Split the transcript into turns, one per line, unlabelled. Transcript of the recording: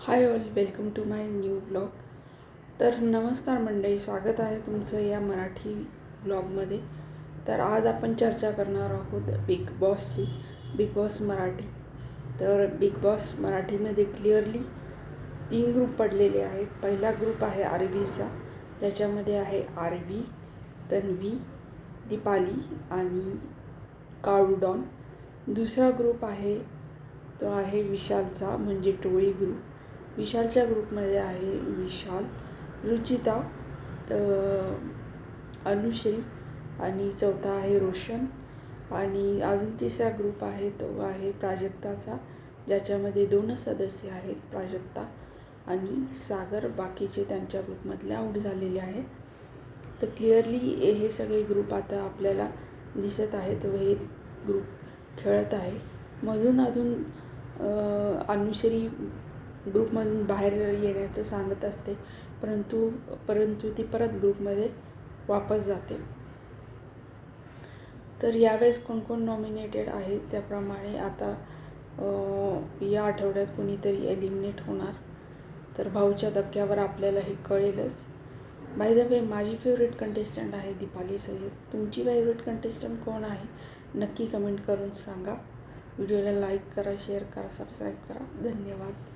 High all, welcome to my new blog. तर नमस्कार मंडळी, स्वागत आहे तुमचं या मराठी ब्लॉगमध्ये. तर आज आपण चर्चा करणार आहोत बिग बॉसची, बिग बॉस मराठी. तर बिग बॉस मराठीमध्ये क्लिअरली 3 ग्रुप पडलेले आहेत. पहिला ग्रुप आहे आरबीचा, ज्याच्यामध्ये आहे आरबी, तन्वी, दीपाली आणि काळू. दुसरा ग्रुप आहे तो आहे विशालचा, म्हणजे टोळी ग्रुप. विशालच्या ग्रुपमध्ये आहे विशाल, रुचिता, अनुश्री आणि चौथा आहे रोशन. आणि अजून तिसरा ग्रुप आहे तो आहे प्राजक्ताचा, ज्याच्यामध्ये 2च सदस्य आहेत, प्राजक्ता आणि सागर. बाकीचे त्यांच्या ग्रुपमधले आऊट झालेले आहेत. तर क्लिअरली हे सगळे ग्रुप आता आपल्याला दिसत आहेत व हे ग्रुप खेळत आहे. मधून अनुश्री ग्रुपमधून बाहेर येण्याचं सांगत असते, परंतु ती परत ग्रुपमध्ये वापस जाते. तर यावेळेस कोण नॉमिनेटेड आहे त्याप्रमाणे आता या आठवड्यात कुणीतरी एलिमिनेट होणार. तर भाऊच्या धक्क्यावर आपल्याला हे कळेलच. बाय द वे, माझी फेवरेट कंटेस्टंट आहे दीपाली सय्यद. तुमची फेवरेट कंटेस्टंट कोण आहे नक्की कमेंट करून सांगा. व्हिडिओला लाईक करा, शेअर करा, सबस्क्राईब करा. धन्यवाद.